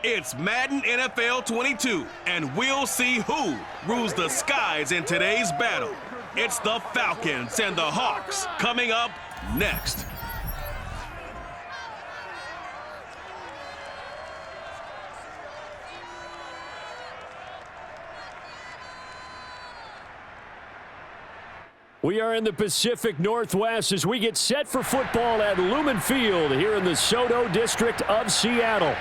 It's Madden NFL 22, and we'll see who rules the skies in today's battle. It's the Falcons and the Hawks coming up next. We are in the Pacific Northwest as we get set for football at Lumen Field here in the Shutout district of Seattle.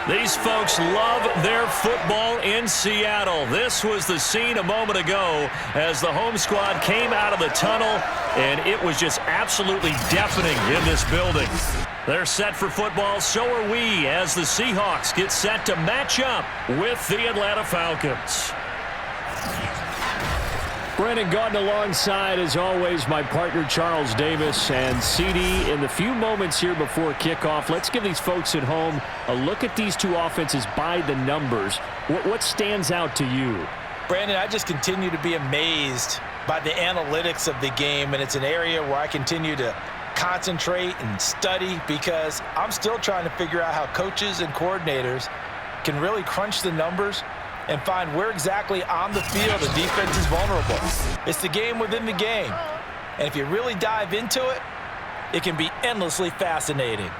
These folks love their football in Seattle. This was the scene a moment ago as the home squad came out of the tunnel, and it was just absolutely deafening in this building. They're set for football, so are we, as the Seahawks get set to match up with the Atlanta Falcons. Brandon Gaudin alongside, as always, my partner Charles Davis. And CD, in the few moments here before kickoff, let's give these folks at home a look at these two offenses by the numbers. What stands out to you? Brandon, I just continue to be amazed by the analytics of the game, and it's an area where I continue to concentrate and study because I'm still trying to figure out how coaches and coordinators can really crunch the numbers and find where exactly on the field the defense is vulnerable. It's the game within the game. And if you really dive into it, it can be endlessly fascinating.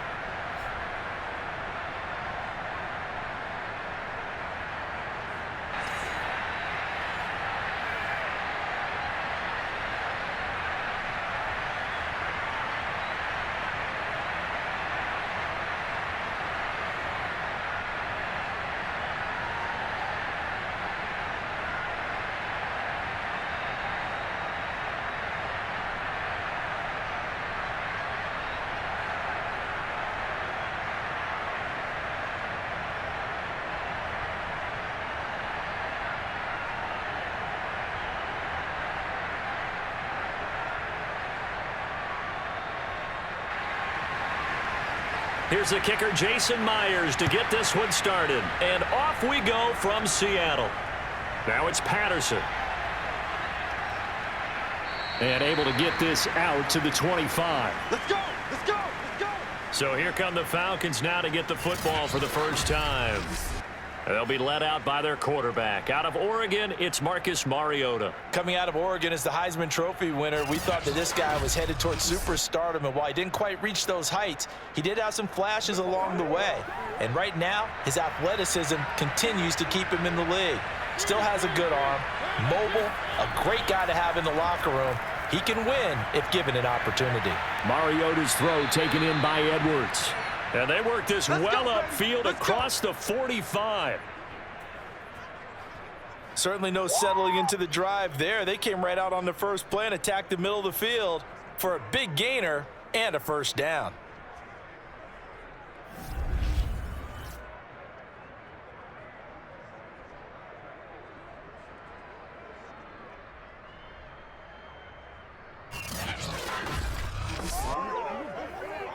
Here's the kicker, Jason Myers, to get this one started. And off we go from Seattle. Now it's Patterson. And able to get this out to the 25. Let's go! Let's go! Let's go! So here come the Falcons now to get the football for the first time. They'll be led out by their quarterback. Out of Oregon, it's Marcus Mariota. Coming out of Oregon as the Heisman Trophy winner, we thought that this guy was headed towards superstardom, and while he didn't quite reach those heights, he did have some flashes along the way. And right now, his athleticism continues to keep him in the league. Still has a good arm, mobile, a great guy to have in the locker room. He can win if given an opportunity. Mariota's throw taken in by Edwards. And they work this well upfield across the 45. Certainly no settling into the drive there. They came right out on the first play and attacked the middle of the field for a big gainer and a first down.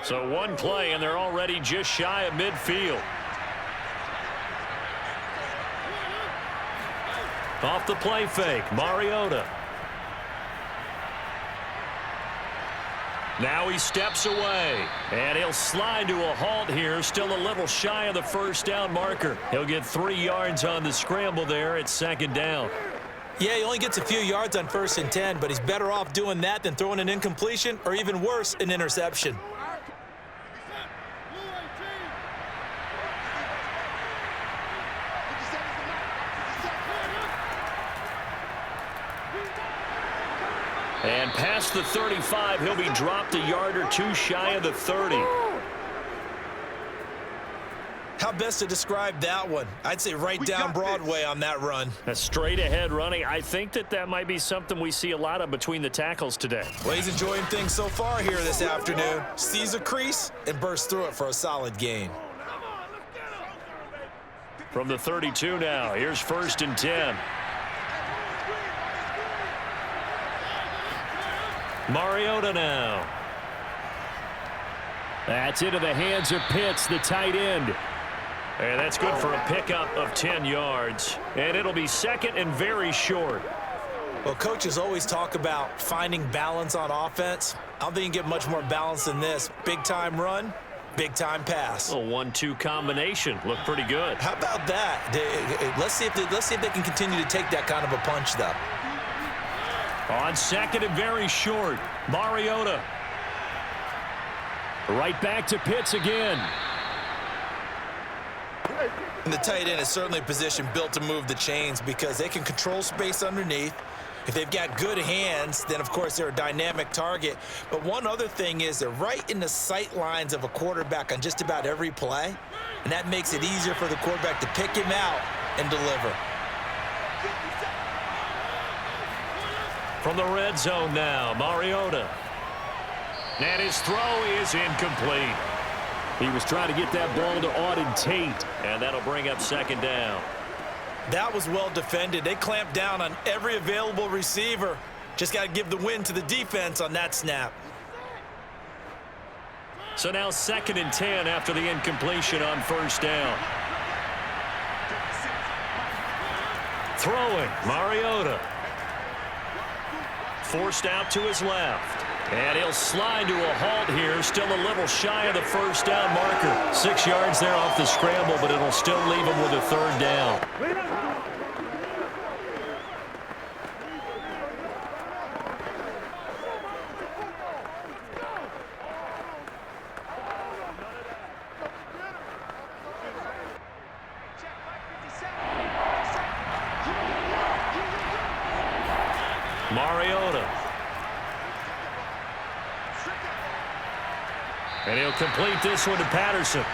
So one play, and they're already just shy of midfield. Off the play fake, Mariota. Now he steps away, and he'll slide to a halt here, still a little shy of the first down marker. He'll get 3 yards on the scramble there at second down. Yeah, he only gets a few yards on 1st and 10, but he's better off doing that than throwing an incompletion or even worse, an interception. And past the 35, he'll be dropped a yard or two shy of the 30. How best to describe that one? I'd say right down Broadway on that run. A straight ahead running. I think that might be something we see a lot of between the tackles today. Well, he's enjoying things so far here this afternoon. Sees a crease and bursts through it for a solid gain. From the 32 now, here's 1st and 10. Mariota now. That's into the hands of Pitts, the tight end. And that's good for a pickup of 10 yards. And it'll be 2nd and very short. Well, coaches always talk about finding balance on offense. I don't think you can get much more balance than this. Big-time run, Big-time pass. A 1-2 combination. Looked pretty good. How about that? Let's see if they can continue to take that kind of a punch, though. On second and very short, Mariota. Right back to Pitts again. And the tight end is certainly a position built to move the chains because they can control space underneath. If they've got good hands, then, of course, they're a dynamic target. But one other thing is they're right in the sight lines of a quarterback on just about every play, and that makes it easier for the quarterback to pick him out and deliver. From the red zone now, Mariota. And his throw is incomplete. He was trying to get that ball to Auden Tate, and that'll bring up second down. That was well defended. They clamped down on every available receiver. Just got to give the win to the defense on that snap. So now 2nd and 10 after the incompletion on first down. Throwing, Mariota. Forced out to his left. And he'll slide to a halt here, still a little shy of the first down marker. 6 yards there off the scramble, but it'll still leave him with a third down. Mariota. And he'll complete this one to Patterson.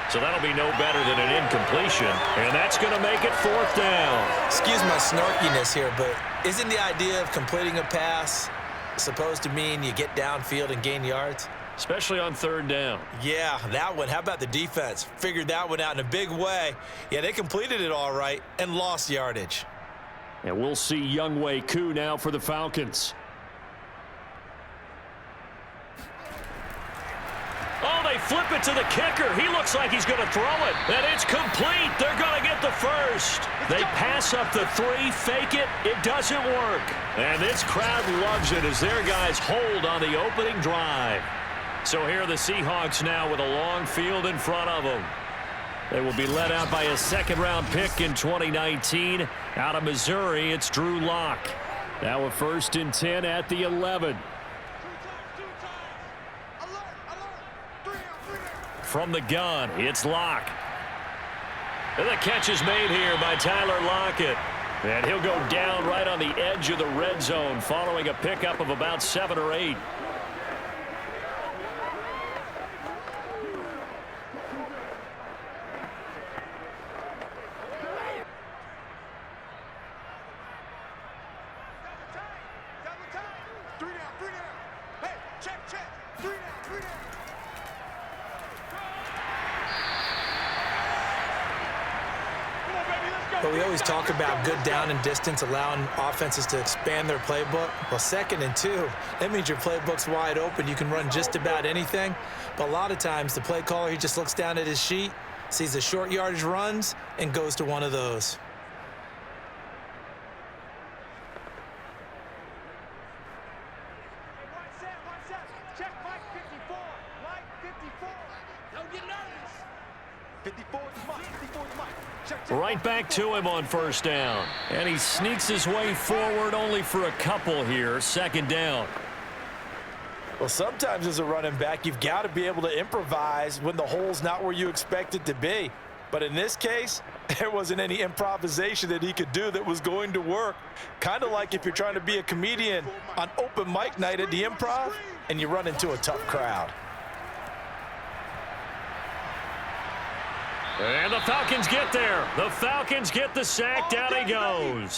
So that'll be no better than an incompletion. And that's going to make it 4th down. Excuse my snarkiness here, but isn't the idea of completing a pass supposed to mean you get downfield and gain yards? Especially on 3rd down. Yeah, that one. How about the defense? Figured that one out in a big way. Yeah, they completed it all right and lost yardage. And we'll see Younghoe Koo now for the Falcons. Oh, they flip it to the kicker. He looks like he's going to throw it. And it's complete. They're going to get the first. They pass up the 3, fake it. It doesn't work. And this crowd loves it as their guys hold on the opening drive. So here are the Seahawks now with a long field in front of them. They will be led out by a 2nd-round pick in 2019. Out of Missouri, it's Drew Lock. Now a 1st and 10 at the 11. From the gun, it's Lock. And the catch is made here by Tyler Lockett. And he'll go down right on the edge of the red zone following a pickup of about 7 or 8. But we always talk about good down and distance, allowing offenses to expand their playbook. Well, 2nd and 2, that means your playbook's wide open. You can run just about anything. But a lot of times, the play caller, he just looks down at his sheet, sees the short yardage runs, and goes to one of those. Right back to him on 1st down. And he sneaks his way forward only for a couple here. 2nd down. Well, sometimes as a running back, you've got to be able to improvise when the hole's not where you expect it to be. But in this case, there wasn't any improvisation that he could do that was going to work. Kind of like if you're trying to be a comedian on open mic night at the Improv and you run into a tough crowd. And the Falcons get there. The Falcons get the sack. Down he goes.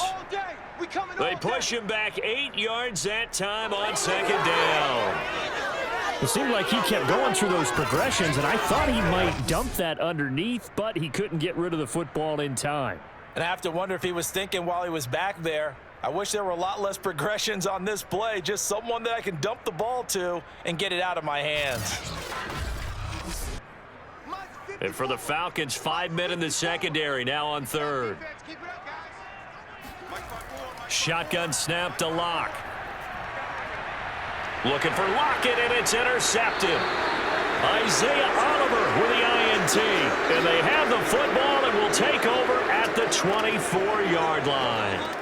They push him back 8 yards that time on 2nd down. It seemed like he kept going through those progressions, and I thought he might dump that underneath, but he couldn't get rid of the football in time. And I have to wonder if he was thinking while he was back there, I wish there were a lot less progressions on this play, just someone that I can dump the ball to and get it out of my hands. And for the Falcons, 5 men in the secondary, now on 3rd. Shotgun snap to Lock. Looking for Lockett, and it's intercepted. Isaiah Oliver with the INT. And they have the football and will take over at the 24-yard line.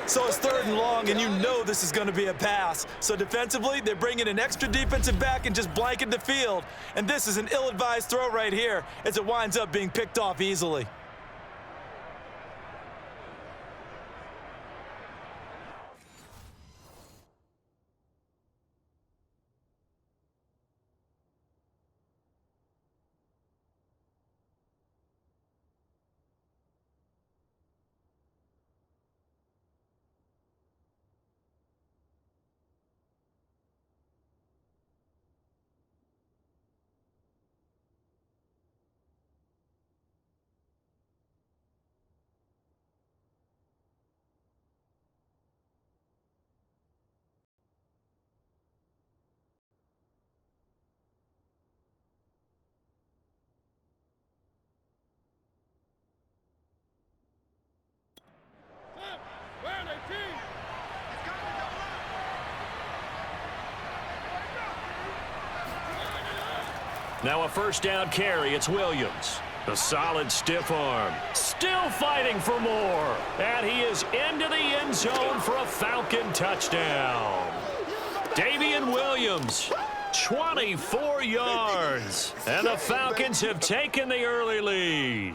So it's 3rd and long, and you know this is going to be a pass. So defensively, they're bringing an extra defensive back and just blanket the field. And this is an ill-advised throw right here as it winds up being picked off easily. Now a 1st down carry. It's Williams. A solid stiff arm. Still fighting for more. And he is into the end zone for a Falcon touchdown. Davian Williams, 24 yards. And the Falcons have taken the early lead.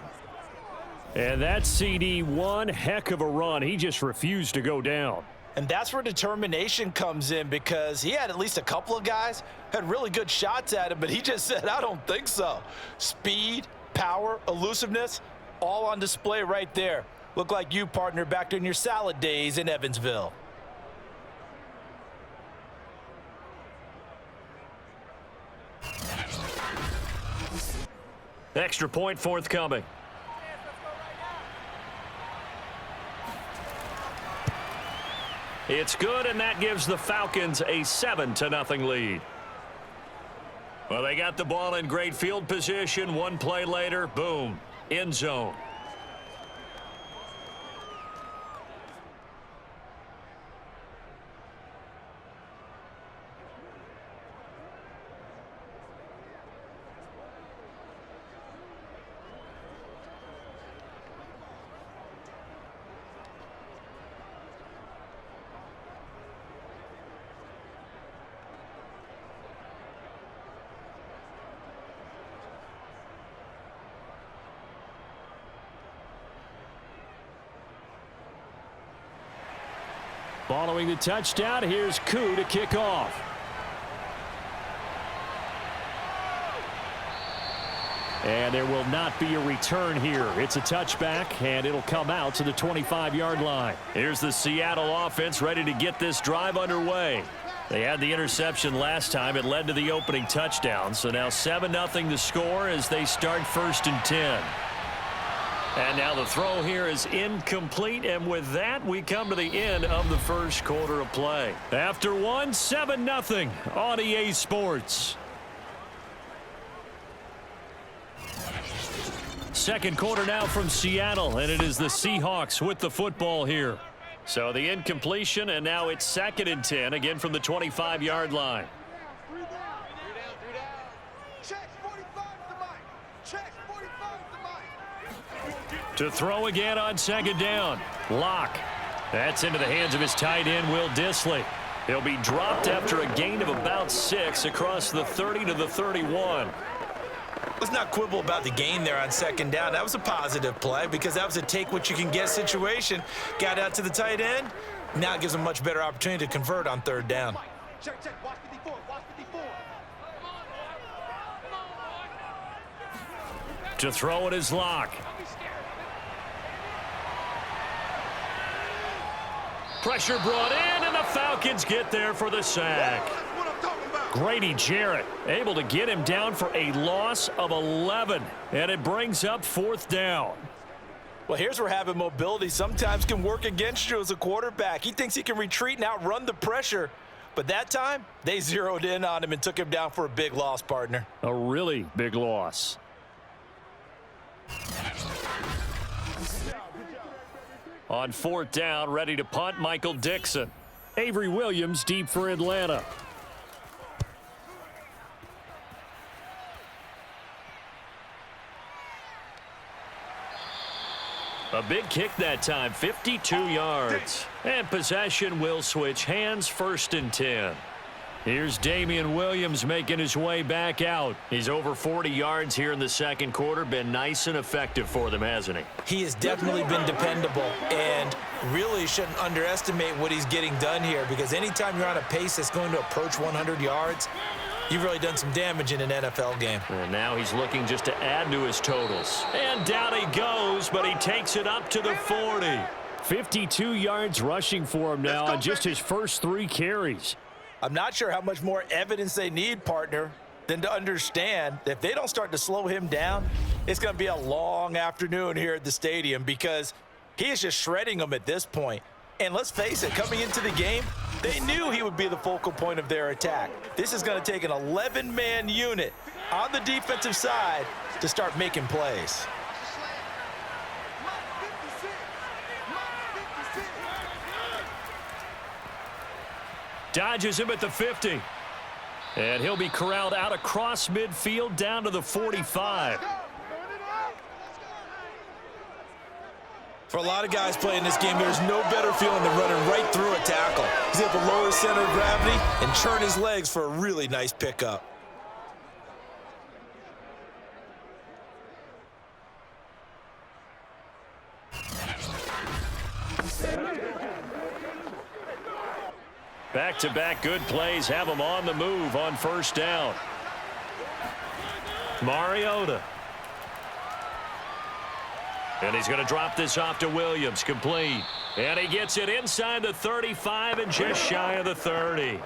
And that CD, one heck of a run. He just refused to go down. And that's where determination comes in, because he had at least a couple of guys had really good shots at him, but he just said, I don't think so. Speed, power, elusiveness, all on display right there. Look like you, partner, back during your salad days in Evansville. Extra point forthcoming. It's good, and that gives the Falcons a 7-0 lead. Well, they got the ball in great field position. One play later, boom, end zone. Following the touchdown, here's Koo to kick off. And there will not be a return here. It's a touchback, and it'll come out to the 25-yard line. Here's the Seattle offense ready to get this drive underway. They had the interception last time. It led to the opening touchdown. So now 7-0 the score as they start 1st and 10. And now the throw here is incomplete, and with that, we come to the end of the first quarter of play. After one, 7-0 on EA Sports. Second quarter now from Seattle, and it is the Seahawks with the football here. So the incompletion, and now it's 2nd and 10, again from the 25-yard line. To throw again on 2nd down. Locke. That's into the hands of his tight end, Will Dissly. He'll be dropped after a gain of about 6 across the 30 to the 31. Let's not quibble about the gain there on 2nd down. That was a positive play because that was a take-what-you-can-get situation. Got out to the tight end. Now it gives him a much better opportunity to convert on 3rd down. Check. Watch 54. Watch 54. To throw it is Locke. Pressure brought in, and the Falcons get there for the sack. Grady Jarrett able to get him down for a loss of 11, and it brings up 4th down. Well, here's where having mobility sometimes can work against you as a quarterback. He thinks he can retreat and outrun the pressure, but that time they zeroed in on him and took him down for a big loss, partner. A really big loss. On 4th down, ready to punt, Michael Dixon. Avery Williams deep for Atlanta. A big kick that time, 52 yards. And possession will switch hands, 1st and 10. Here's Damian Williams making his way back out. He's over 40 yards here in the second quarter. Been nice and effective for them, hasn't he? He has definitely been dependable, and really shouldn't underestimate what he's getting done here, because anytime you're on a pace that's going to approach 100 yards, you've really done some damage in an NFL game. And now he's looking just to add to his totals. And down he goes, but he takes it up to the 40. 52 yards rushing for him now on just his first 3 carries. I'm not sure how much more evidence they need, partner, than to understand that if they don't start to slow him down, it's going to be a long afternoon here at the stadium, because he is just shredding them at this point. And let's face it, coming into the game, they knew he would be the focal point of their attack. This is going to take an 11-man unit on the defensive side to start making plays. Dodges him at the 50. And he'll be corralled out across midfield down to the 45. For a lot of guys playing this game, there's no better feeling than running right through a tackle. He's able to lower his center of gravity and churn his legs for a really nice pickup. Back-to-back good plays have him on the move on 1st down. Mariota. And he's going to drop this off to Williams, complete. And he gets it inside the 35 and just shy of the 30.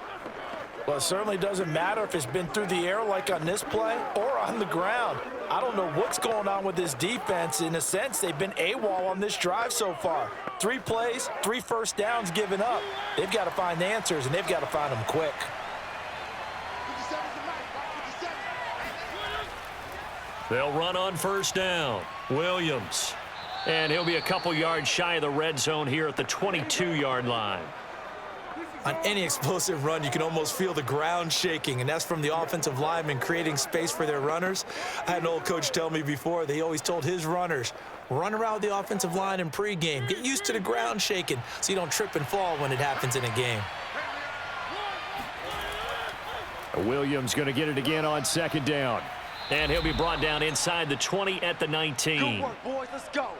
Well, it certainly doesn't matter if it's been through the air like on this play or on the ground. I don't know what's going on with this defense. In a sense, they've been AWOL on this drive so far. 3 plays, 3 first downs given up. They've got to find answers, and they've got to find them quick. They'll run on 1st down. Williams. And he'll be a couple yards shy of the red zone here at the 22-yard line. On any explosive run, you can almost feel the ground shaking, and that's from the offensive linemen creating space for their runners. I had an old coach tell me before that he always told his runners, run around the offensive line in pregame. Get used to the ground shaking so you don't trip and fall when it happens in a game. Williams going to get it again on 2nd down. And he'll be brought down inside the 20 at the 19. Good work, boys. Let's go.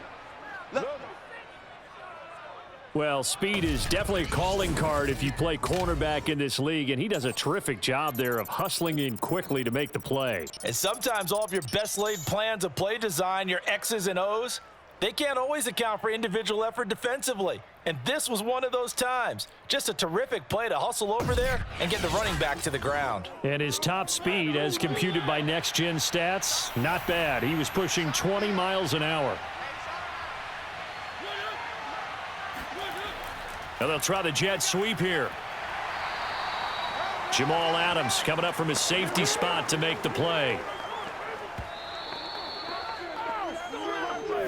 Well, speed is definitely a calling card if you play cornerback in this league, and he does a terrific job there of hustling in quickly to make the play. And sometimes all of your best laid plans of play design, your X's and O's, they can't always account for individual effort defensively. And this was one of those times. Just a terrific play to hustle over there and get the running back to the ground. And his top speed, as computed by Next Gen Stats, not bad. He was pushing 20 miles an hour. Now they'll try the jet sweep here. Jamal Adams coming up from his safety spot to make the play.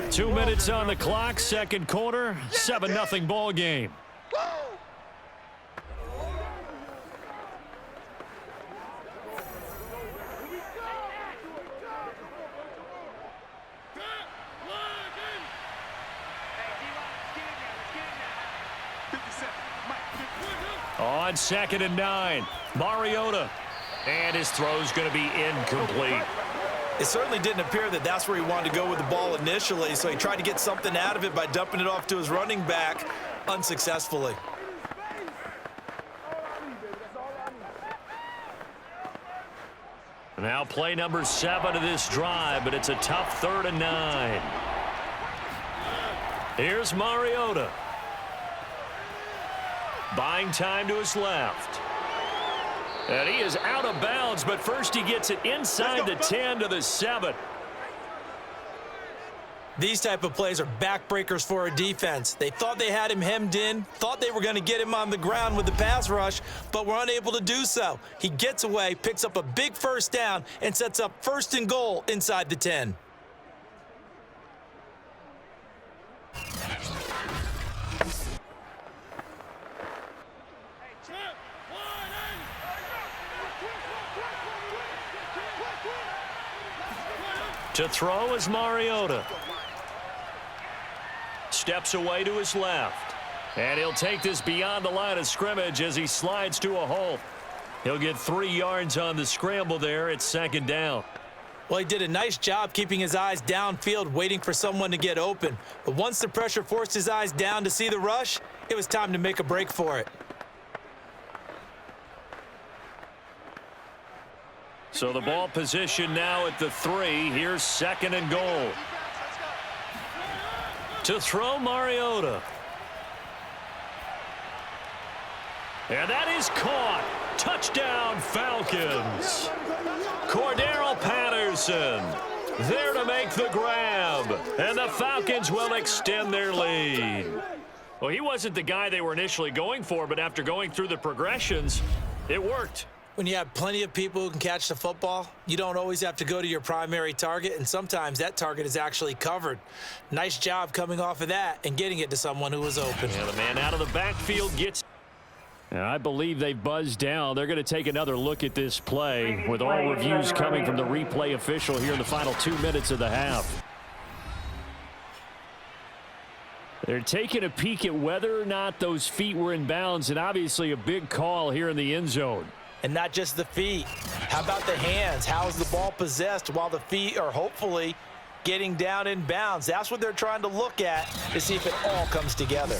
2 minutes on the clock, second quarter, 7-0 ball game. On 2nd and 9, Mariota. And his throw's going to be incomplete. It certainly didn't appear that that's where he wanted to go with the ball initially, so he tried to get something out of it by dumping it off to his running back unsuccessfully. Now play number 7 of this drive, but it's a tough 3rd and 9. Here's Mariota. Buying time to his left. And he is out of bounds, but first he gets it inside the 10 to the 7. These type of plays are backbreakers for a defense. They thought they had him hemmed in, thought they were going to get him on the ground with the pass rush, but were unable to do so. He gets away, picks up a big first down, and sets up 1st and goal inside the 10. To throw is Mariota. steps away to his left. And he'll take this beyond the line of scrimmage as he slides to a halt. He'll get 3 yards on the scramble there. It's second down. Well, he did a nice job keeping his eyes downfield, waiting for someone to get open. But once the pressure forced his eyes down to see the rush, it was time to make a break for it. So the ball position now at the 3. Here's second and goal. To throw, Mariota. And that is caught. Touchdown, Falcons. Cordero Patterson there to make the grab. And the Falcons will extend their lead. Well, he wasn't the guy they were initially going for, but after going through the progressions, it worked. When you have plenty of people who can catch the football, you don't always have to go to your primary target, and sometimes that target is actually covered. Nice job coming off of that and getting it to someone who was open. And the man out of the backfield gets... And I believe they've buzzed down. They're going to take another look at this play with all reviews coming from the replay official here in the final 2 minutes of the half. They're taking a peek at whether or not those feet were in bounds, and obviously a big call here in the end zone. And not just the feet. How about the hands? How is the ball possessed while the feet are hopefully getting down in bounds? That's what they're trying to look at to see if it all comes together.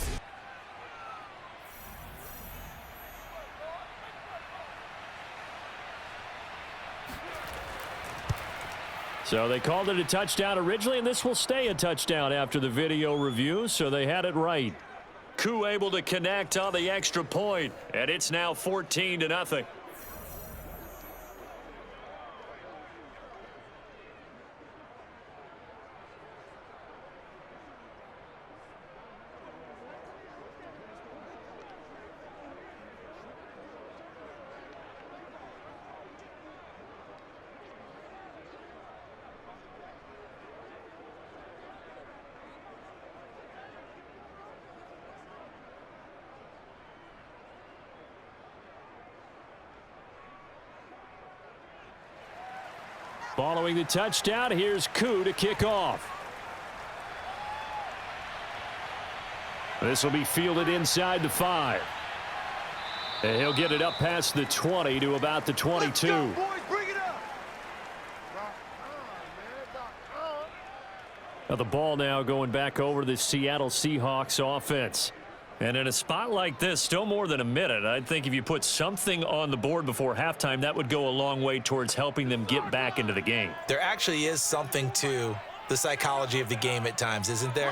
So they called it a touchdown originally, and this will stay a touchdown after the video review, so they had it right. Koo able to connect on the extra point, and it's now 14-0. Following the touchdown, here's Koo to kick off. This will be fielded inside the 5. And he'll get it up past the 20 to about the 22. Boys, bring it up. Now the ball now going back over to the Seattle Seahawks offense. And in a spot like this, still more than a minute, I think if you put something on the board before halftime, that would go a long way towards helping them get back into the game. There actually is something to the psychology of the game at times, isn't there?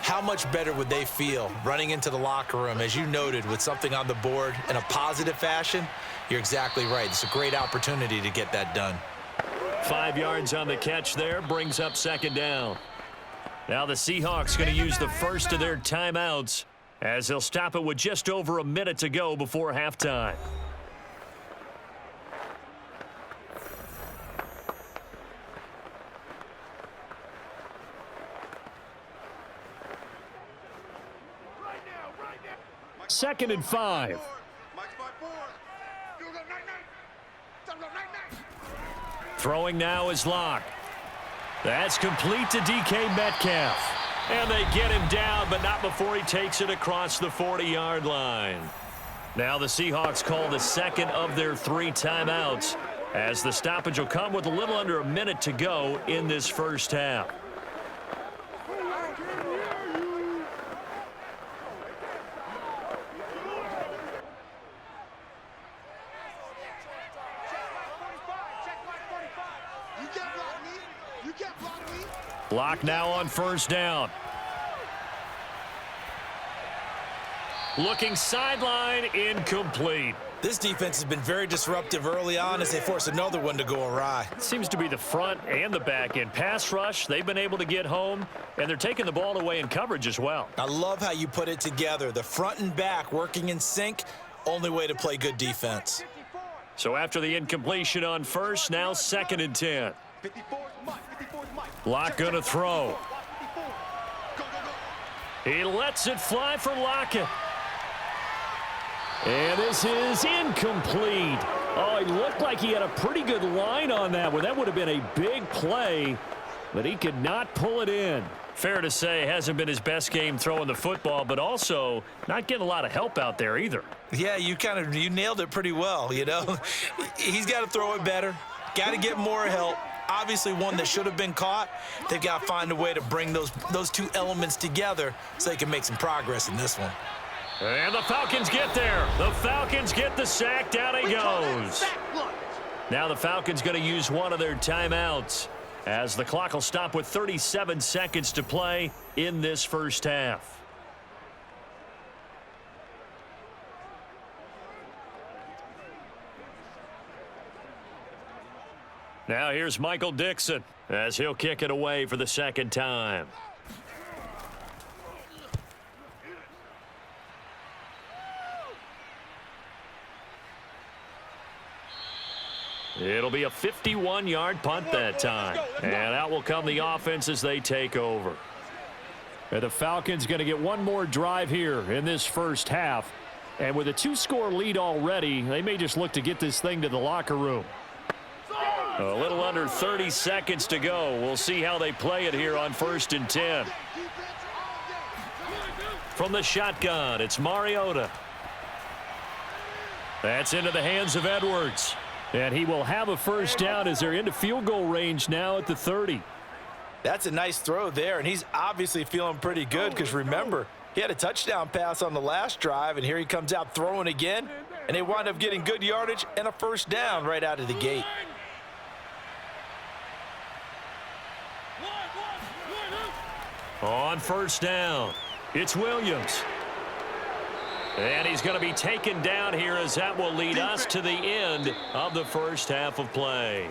How much better would they feel running into the locker room, as you noted, with something on the board in a positive fashion? You're exactly right. It's a great opportunity to get that done. 5 yards on the catch there, brings up second down. Now the Seahawks going to use the first of their timeouts, as they'll stop it with just over a minute to go before halftime. Second and 5. Throwing now is Locke. That's complete to DK Metcalf. And they get him down, but not before he takes it across the 40-yard line. Now the Seahawks call the second of their 3 timeouts, as the stoppage will come with a little under a minute to go in this first half. Block now on first down. Looking sideline, incomplete. This defense has been very disruptive early on as they force another one to go awry. Seems to be the front and the back end. Pass rush, they've been able to get home, and they're taking the ball away in coverage as well. I love how you put it together. The front and back working in sync, only way to play good defense. So after the incompletion on first, now second and 10. Locke gonna throw. He lets it fly for Lockett. And this is incomplete. Oh, it looked like he had a pretty good line on that one. That would have been a big play. but he could not pull it in. Fair to say, hasn't been his best game throwing the football, but also not getting a lot of help out there either. Yeah, you nailed it pretty well, you know. He's got to throw it better, got to get more help. Obviously one that should have been caught. They've got to find a way to bring those two elements together so they can make some progress in this one. And the Falcons get there. The Falcons get the sack. Down he goes. Now the Falcons going to use one of their timeouts as the clock will stop with 37 seconds to play in this first half. Now here's Michael Dixon as he'll kick it away for the second time. It'll be a 51-yard punt that time. And out will come the offense as they take over. And the Falcons going to get one more drive here in this first half. And with a 2-score lead already, they may just look to get this thing to the locker room. A little under 30 seconds to go. We'll see how they play it here on 1st and 10. From the shotgun, it's Mariota. That's into the hands of Edwards. And he will have a first down as they're into field goal range now at the 30. That's a nice throw there, and he's obviously feeling pretty good because, remember, he had a touchdown pass on the last drive, and here he comes out throwing again, and they wind up getting good yardage and a first down right out of the gate. On first down, it's Williams. And he's going to be taken down here as that will lead us to the end of the first half of play.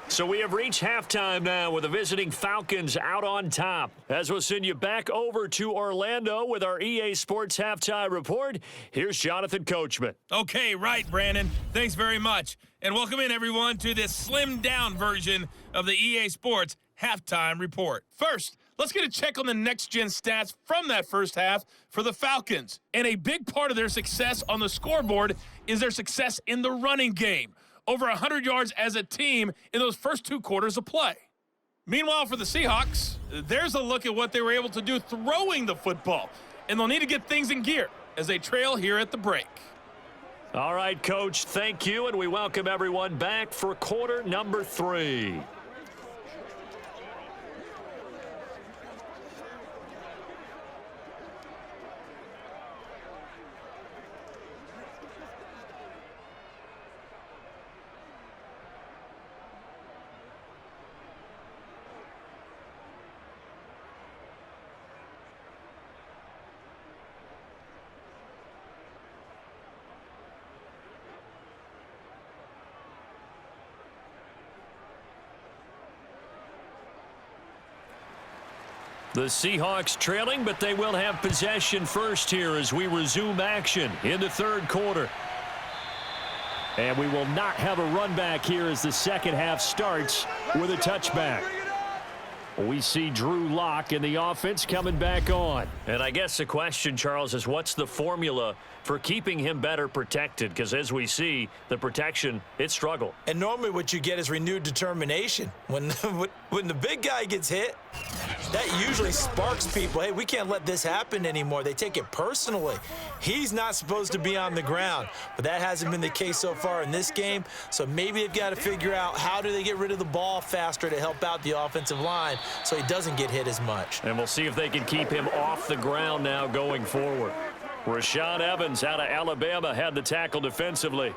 So we have reached halftime now with the visiting Falcons out on top. As we'll send you back over to Orlando with our EA Sports Halftime Report, here's Jonathan Coachman. Okay, right, Brandon. Thanks very much. And welcome in, everyone, to this slimmed-down version of the EA Sports Halftime Report. First, let's get a check on the next-gen stats from that first half for the Falcons. And a big part of their success on the scoreboard is their success in the running game. Over 100 yards as a team in those first 2 quarters of play. Meanwhile, for the Seahawks, there's a look at what they were able to do throwing the football. And they'll need to get things in gear as they trail here at the break. All right, Coach, thank you, and we welcome everyone back for quarter number 3. The Seahawks trailing, but they will have possession first here as we resume action in the third quarter. And we will not have a run back here as the second half starts with a touchback. We see Drew Lock in the offense coming back on. And I guess the question, Charles, is what's the formula for keeping him better protected? Because as we see, the protection, it struggled. And normally what you get is renewed determination. When the big guy gets hit, that usually sparks people. Hey, we can't let this happen anymore. They take it personally. He's not supposed to be on the ground, but that hasn't been the case so far in this game. So maybe they've got to figure out how do they get rid of the ball faster to help out the offensive line so he doesn't get hit as much. And we'll see if they can keep him off the ground now going forward. Rashad Evans out of Alabama had the tackle defensively.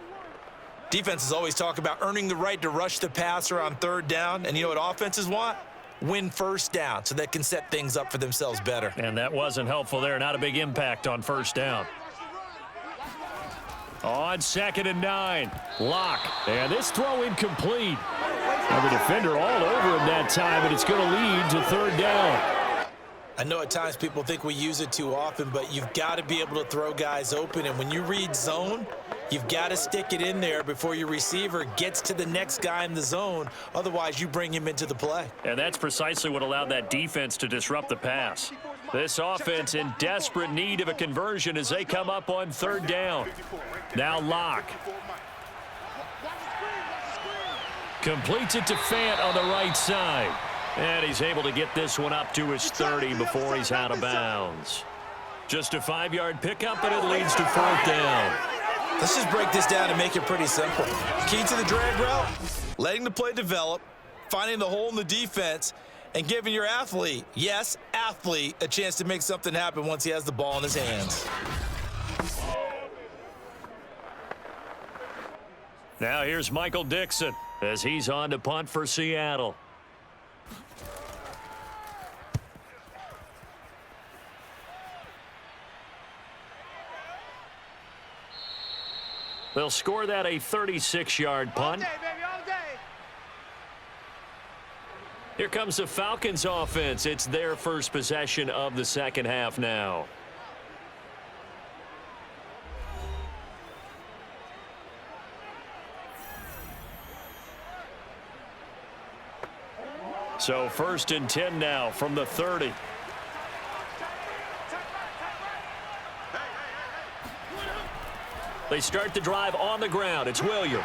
Defenses always talk about earning the right to rush the passer on third down, and you know what offenses want? Win first down so they can set things up for themselves better. And that wasn't helpful there. Not a big impact on first down. On 2nd and 9, Lock. And this throw incomplete. And the defender all over him that time, and it's going to lead to third down. I know at times people think we use it too often, but you've got to be able to throw guys open. And when you read zone, you've got to stick it in there before your receiver gets to the next guy in the zone. Otherwise, you bring him into the play. And that's precisely what allowed that defense to disrupt the pass. This offense in desperate need of a conversion as they come up on third down. Now Lock. Completes it to Fant on the right side. And he's able to get this one up to his 30 before he's out of bounds. Just a 5-yard pickup, and it leads to 4th down. Let's just break this down and make it pretty simple. Key to the drag route, letting the play develop, finding the hole in the defense, and giving your athlete, yes, athlete, a chance to make something happen once he has the ball in his hands. Now here's Michael Dixon as he's on to punt for Seattle. They'll score that a 36-yard punt. Here comes the Falcons offense. It's their first possession of the second half now. So 1st and 10 now from the 30. They start the drive on the ground. It's Williams.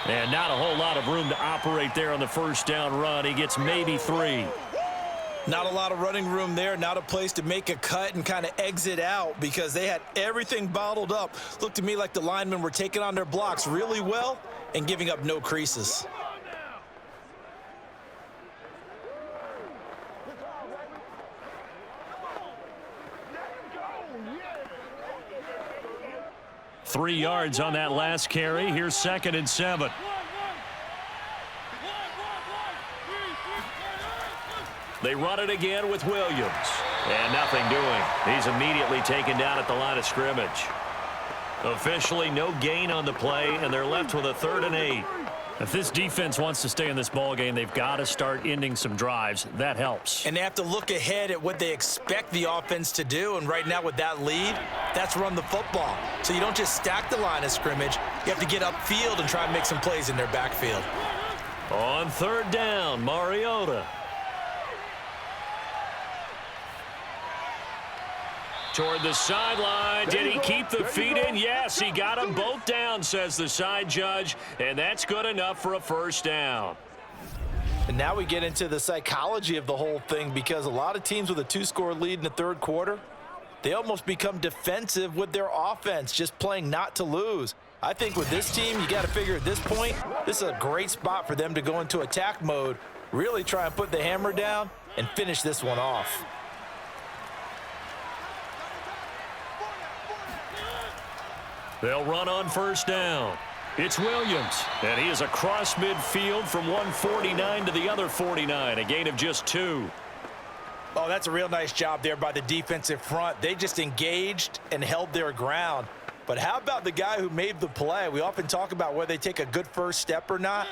And not a whole lot of room to operate there on the first down run. He gets maybe 3. Not a lot of running room there, not a place to make a cut and kind of exit out because they had everything bottled up. Looked to me like the linemen were taking on their blocks really well and giving up no creases. Three yards on that last carry. Here's 2nd and 7. They run it again with Williams. And nothing doing. He's immediately taken down at the line of scrimmage. Officially no gain on the play, and they're left with a 3rd and 8. If this defense wants to stay in this ball game, they've got to start ending some drives. That helps. And they have to look ahead at what they expect the offense to do. And right now with that lead, that's run the football. So you don't just stack the line of scrimmage. You have to get upfield and try and make some plays in their backfield. On 3rd down, Mariota. Toward the sideline. Did he keep the feet in? Yes, he got them both down, says the side judge, and that's good enough for a 1st down. And now we get into the psychology of the whole thing because a lot of teams with a 2-score lead in the 3rd quarter, they almost become defensive with their offense, just playing not to lose. I think with this team, you got to figure at this point, this is a great spot for them to go into attack mode, really try and put the hammer down and finish this one off. They'll run on 1st down. It's Williams, and he is across midfield from one 49 to the other 49, a gain of just 2. Oh, that's a real nice job there by the defensive front. They just engaged and held their ground. But how about the guy who made the play? We often talk about whether they take a good first step or not.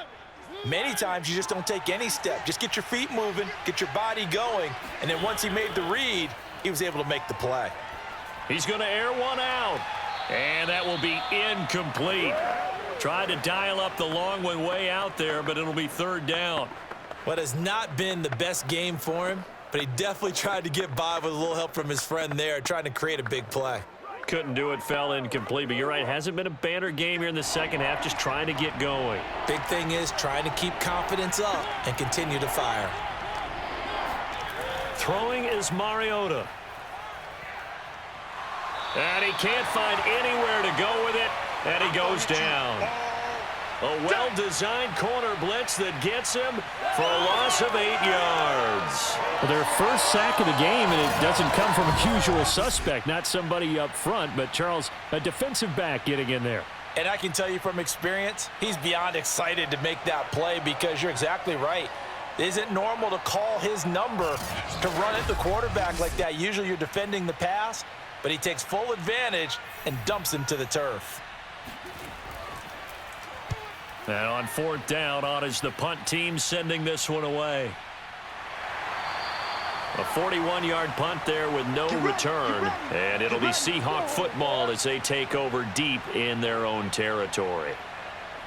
Many times you just don't take any step. Just get your feet moving, get your body going, and then once he made the read, he was able to make the play. He's going to air one out. And that will be incomplete. Tried to dial up the long one way out there, but it'll be 3rd down. What has not been the best game for him, but he definitely tried to get by with a little help from his friend there, trying to create a big play. Couldn't do it, fell incomplete, but you're right, hasn't been a banner game here in the second half, just trying to get going. Big thing is trying to keep confidence up and continue to fire. Throwing is Mariota. And he can't find anywhere to go with it, and he goes down. A well-designed corner blitz that gets him for a loss of 8 yards. Well, their first sack of the game, and it doesn't come from a usual suspect, not somebody up front, but Charles, a defensive back getting in there. And I can tell you from experience, he's beyond excited to make that play because you're exactly right. It isn't normal to call his number to run at the quarterback like that. Usually you're defending the pass, but he takes full advantage and dumps him to the turf. And on 4th down, on is the punt team sending this one away. A 41-yard punt there with no return. And it'll be Seahawk football as they take over deep in their own territory.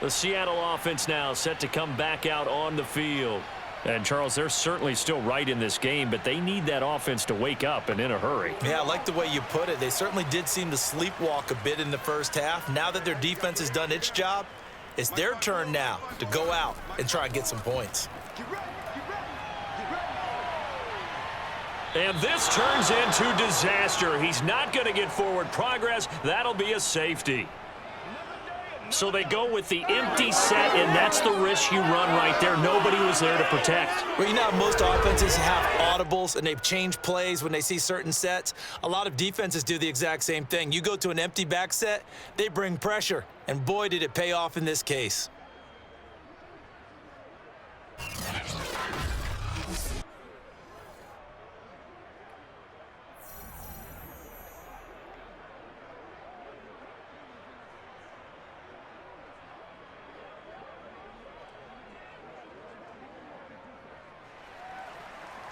The Seattle offense now set to come back out on the field. And, Charles, they're certainly still right in this game, but they need that offense to wake up and in a hurry. Yeah, I like the way you put it. They certainly did seem to sleepwalk a bit in the first half. Now that their defense has done its job, it's their turn now to go out and try and get some points. And this turns into disaster. He's not going to get forward progress. That'll be a safety. So they go with the empty set, and that's the risk you run right there. Nobody was there to protect. Well, you know how most offenses have audibles, and they've changed plays when they see certain sets. A lot of defenses do the exact same thing. You go to an empty back set, they bring pressure, and boy, did it pay off in this case.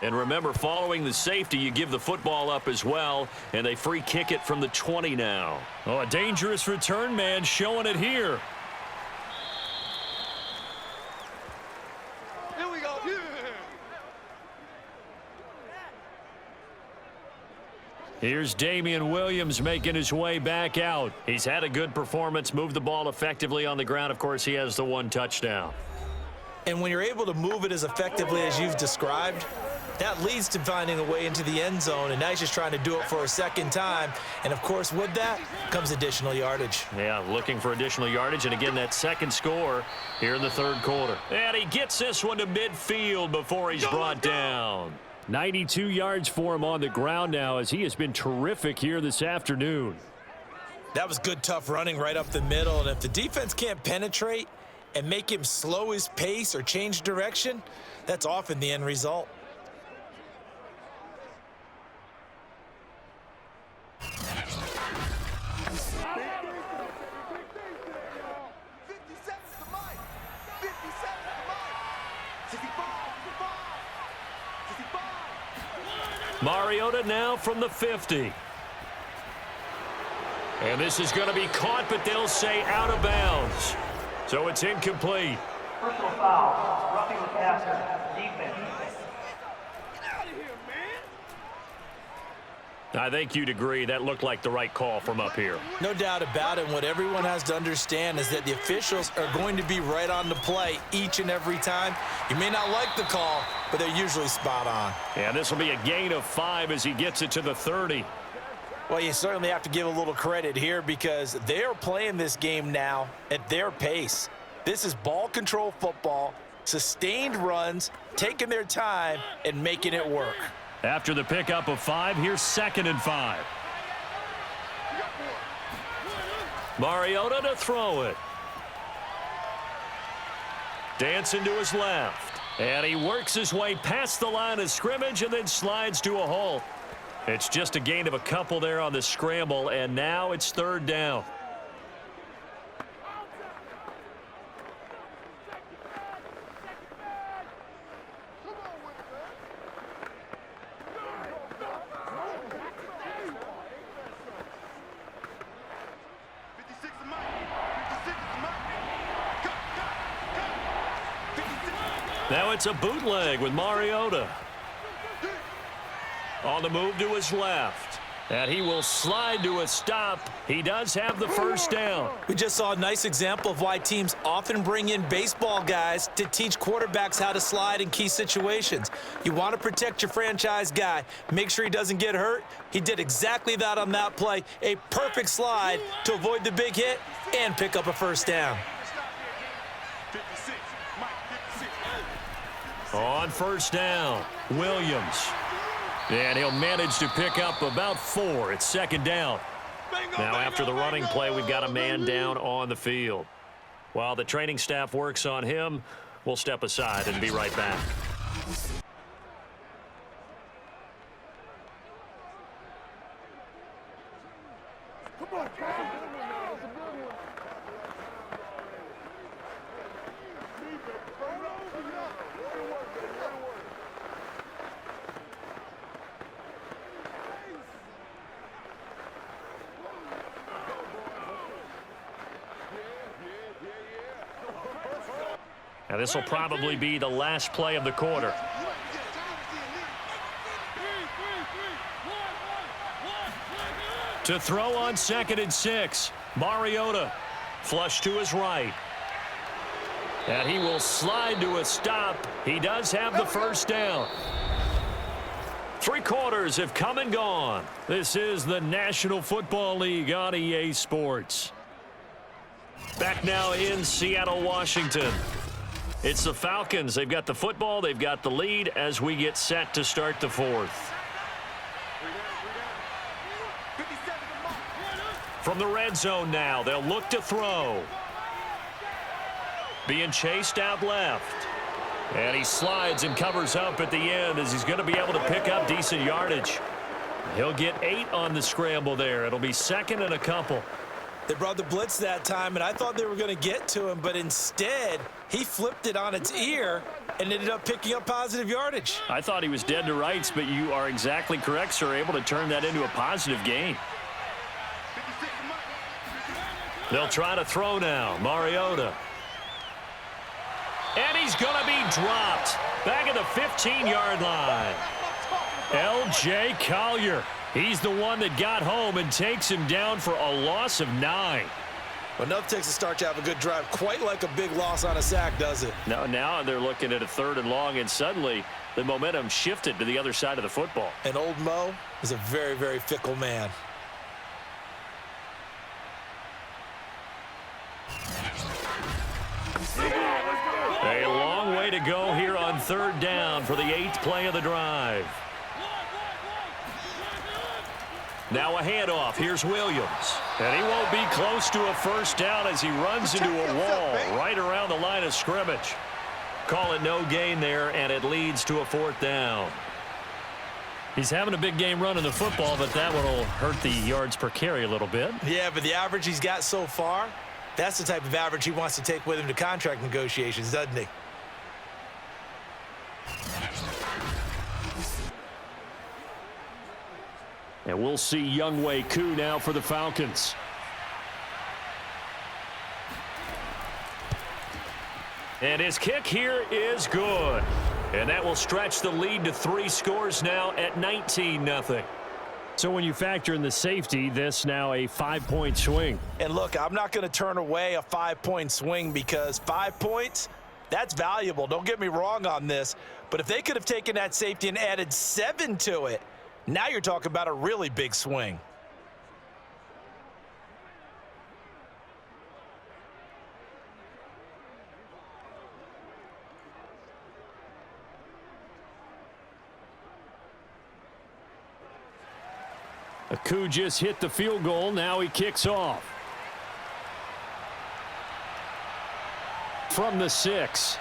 And remember, following the safety, you give the football up as well, and they free kick it from the 20 now. Oh, a dangerous return man showing it here. Here we go. Yeah. Here's Damian Williams making his way back out. He's had a good performance, moved the ball effectively on the ground. Of course, he has the one touchdown. And when you're able to move it as effectively as you've described, that leads to finding a way into the end zone, and now he's just trying to do it for a second time. And, of course, with that comes additional yardage. Yeah, looking for additional yardage, and again, that second score here in the third quarter. And he gets this one to midfield before he's brought down. 92 yards for him on the ground now, as he has been terrific here this afternoon. That was good, tough running right up the middle, and if the defense can't penetrate and make him slow his pace or change direction, that's often the end result. Mariota now from the 50. And this is going to be caught, but they'll say out of bounds. So it's incomplete. Personal foul, roughing the passer, defense. Get out of here, man. I think you'd agree that looked like the right call from up here. No doubt about it. What everyone has to understand is that the officials are going to be right on the play each and every time. You may not like the call, but they're usually spot on. And this will be a gain of 5 as he gets it to the 30. Well, you certainly have to give a little credit here because they are playing this game now at their pace. This is ball control football, sustained runs, taking their time and making it work. After the pickup of 5, here's 2nd and 5. Mariota to throw it. Dancing to his left. And he works his way past the line of scrimmage and then slides to a halt. It's just a gain of a couple there on the scramble, and now it's 3rd down. Now it's a bootleg with Mariota. On the move to his left. And he will slide to a stop. He does have the first down. We just saw a nice example of why teams often bring in baseball guys to teach quarterbacks how to slide in key situations. You want to protect your franchise guy. Make sure he doesn't get hurt. He did exactly that on that play. A perfect slide to avoid the big hit and pick up a first down. On first down, Williams. And he'll manage to pick up about 4. It's 2nd down. Now after the running play, we've got a man down on the field. While the training staff works on him, we'll step aside and be right back. Now this will probably be the last play of the quarter. To throw on 2nd and 6. Mariota. Flush to his right. And he will slide to a stop. He does have the first down. Three quarters have come and gone. This is the National Football League on EA Sports. Back now in Seattle, Washington. It's the Falcons. They've got the football. They've got the lead as we get set to start the fourth. From the red zone now, they'll look to throw. Being chased out left. And he slides and covers up at the end as he's going to be able to pick up decent yardage. He'll get 8 on the scramble there. It'll be second and a couple. They brought the blitz that time, and I thought they were going to get to him, but instead, he flipped it on its ear and ended up picking up positive yardage. I thought he was dead to rights, but you are exactly correct, sir. Able to turn that into a positive gain. They'll try to throw now. Mariota. And he's going to be dropped back at the 15-yard line. L.J. Collier. He's the one that got home and takes him down for a loss of 9. Well, enough takes a start to have a good drive. Quite like a big loss on a sack, does it? Now they're looking at a 3rd and long, and suddenly the momentum shifted to the other side of the football. And old Mo is a very, very fickle man. A long way to go here on 3rd down for the 8th play of the drive. Now a handoff. Here's Williams. And he won't be close to a first down as he runs into a wall right around the line of scrimmage. Call it no gain there, and it leads to a 4th down. He's having a big game running the football, but that one will hurt the yards per carry a little bit. Yeah, but the average he's got so far, that's the type of average he wants to take with him to contract negotiations, doesn't he? And we'll see Younghoe Koo now for the Falcons. And his kick here is good. And that will stretch the lead to 3 scores now at 19-0. So when you factor in the safety, this now a 5-point swing. And look, I'm not going to turn away a 5-point swing because 5 points, that's valuable. Don't get me wrong on this. But if they could have taken that safety and added 7 to it, now you're talking about a really big swing. Koo just hit the field goal. Now he kicks off. From the 6.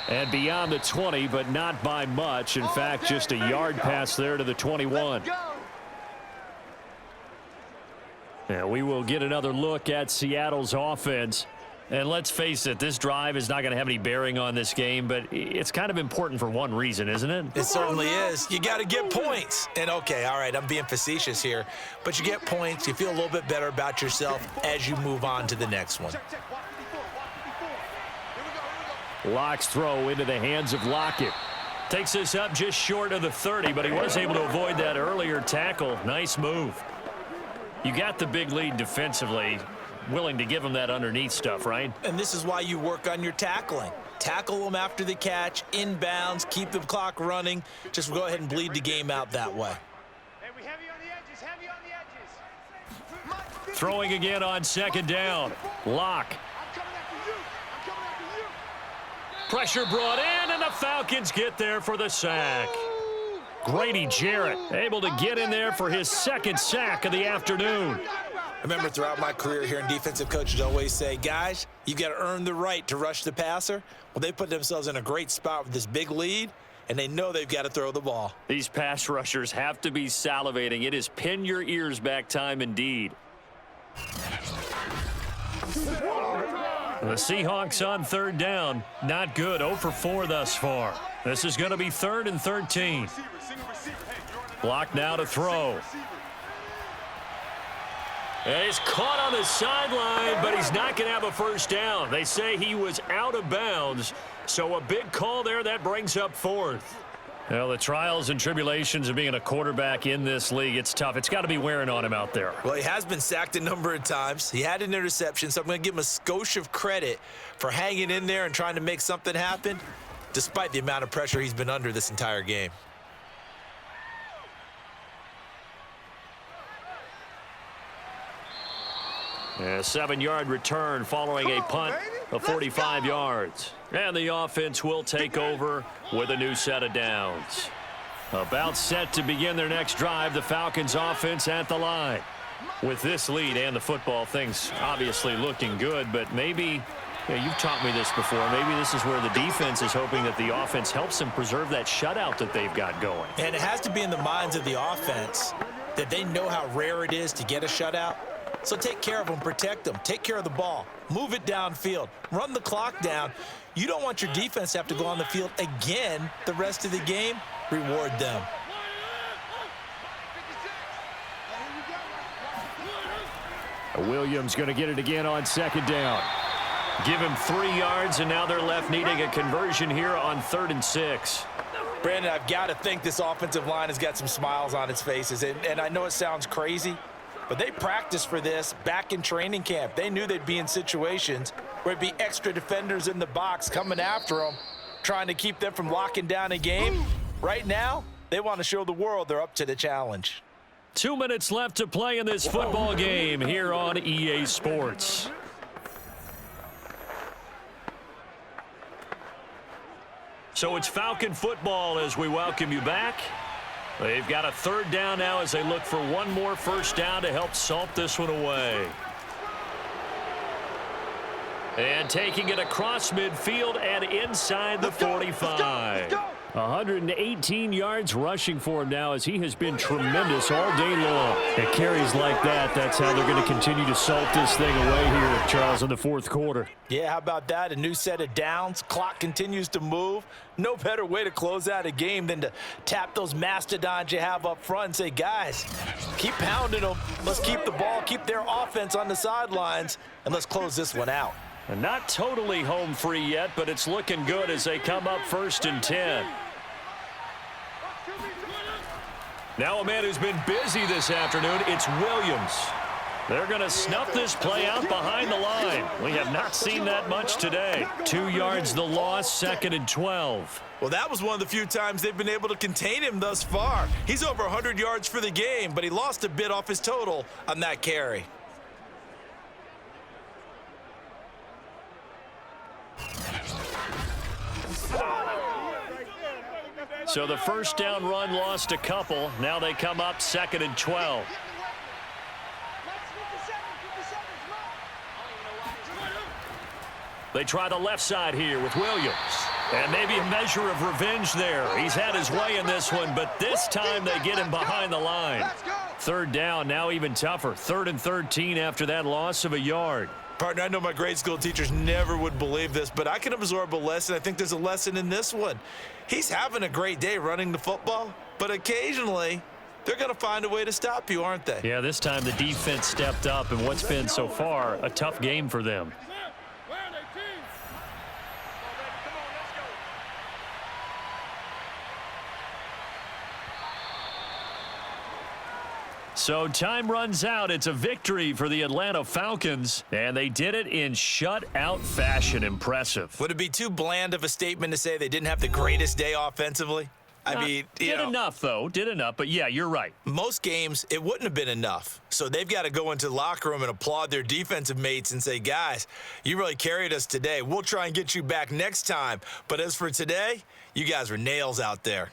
And beyond the 20, but not by much. In fact, just a yard pass there to the 21. And we will get another look at Seattle's offense. And let's face it, this drive is not going to have any bearing on this game, but it's kind of important for one reason, isn't it? It certainly is. You got to get points. And okay, all right, I'm being facetious here, but you get points, you feel a little bit better about yourself as you move on to the next one. Locke's throw into the hands of Lockett. Takes us up just short of the 30, but he was able to avoid that earlier tackle. Nice move. You got the big lead defensively. Willing to give him that underneath stuff, right? And this is why you work on your tackling. Tackle them after the catch, inbounds, keep the clock running. Just go ahead and bleed the game out that way. Throwing again on 2nd down. Locke. Pressure brought in, and the Falcons get there for the sack. Grady Jarrett able to get in there for his 2nd sack of the afternoon. I remember throughout my career here in defensive coaches always say, guys, you got to earn the right to rush the passer. Well, they put themselves in a great spot with this big lead, and they know they've got to throw the ball. These pass rushers have to be salivating. It is pin your ears back time indeed. The Seahawks on 3rd down. Not good. 0 for 4 thus far. This is going to be 3rd and 13. Block now to throw. And he's caught on the sideline, but he's not going to have a first down. They say he was out of bounds, so a big call there. That brings up 4th. Well, the trials and tribulations of being a quarterback in this league, it's tough. It's got to be wearing on him out there. Well, he has been sacked a number of times. He had an interception, so I'm going to give him a skosh of credit for hanging in there and trying to make something happen, despite the amount of pressure he's been under this entire game. A 7-yard return following a punt of 45 yards. And the offense will take over with a new set of downs. About set to begin their next drive, the Falcons offense at the line. With this lead and the football, things obviously looking good, but maybe, you've taught me this before, maybe this is where the defense is hoping that the offense helps them preserve that shutout that they've got going. And it has to be in the minds of the offense that they know how rare it is to get a shutout. So take care of them, protect them, take care of the ball, move it downfield, run the clock down. You don't want your defense to have to go on the field again the rest of the game. Reward them. Williams going to get it again on 2nd down. Give him 3 yards, and now they're left needing a conversion here on 3rd and 6. Brandon, I've got to think this offensive line has got some smiles on its faces. And I know it sounds crazy, but they practiced for this back in training camp. They knew they'd be in situations where it'd be extra defenders in the box coming after them, trying to keep them from locking down a game. Right now, they want to show the world they're up to the challenge. 2 minutes left to play in this football game here on EA Sports. So it's Falcon football as we welcome you back. They've got a 3rd down now as they look for one more 1st down to help salt this one away. And taking it across midfield and inside the 45. 118 yards rushing for him now as he has been tremendous all day long. At carries like that, that's how they're going to continue to salt this thing away here, Charles, in the 4th quarter. Yeah, how about that? A new set of downs. Clock continues to move. No better way to close out a game than to tap those mastodons you have up front and say, guys, keep pounding them. Let's keep the ball, keep their offense on the sidelines, and let's close this one out. And not totally home free yet, but it's looking good as they come up 1st and 10. Now a man who's been busy this afternoon, it's Williams. They're going to snuff this play out behind the line. We have not seen that much today. 2 yards the loss, 2nd and 12. Well, that was one of the few times they've been able to contain him thus far. He's over 100 yards for the game, but he lost a bit off his total on that carry. So the 1st down run lost a couple. Now they come up 2nd and 12. They try the left side here with Williams. And maybe a measure of revenge there. He's had his way in this one, but this time they get him behind the line. 3rd down, now even tougher. 3rd and 13 after that loss of a yard. Partner, I know my grade school teachers never would believe this, but I can absorb a lesson. I think there's a lesson in this one. He's having a great day running the football, but occasionally they're going to find a way to stop you, aren't they? Yeah, this time the defense stepped up, and what's been so far a tough game for them. So time runs out. It's a victory for the Atlanta Falcons, and they did it in shutout fashion. Impressive. Would it be too bland of a statement to say they didn't have the greatest day offensively? I mean, did enough, though. Did enough. But, yeah, you're right. Most games, it wouldn't have been enough. So they've got to go into the locker room and applaud their defensive mates and say, guys, you really carried us today. We'll try and get you back next time. But as for today, you guys were nails out there.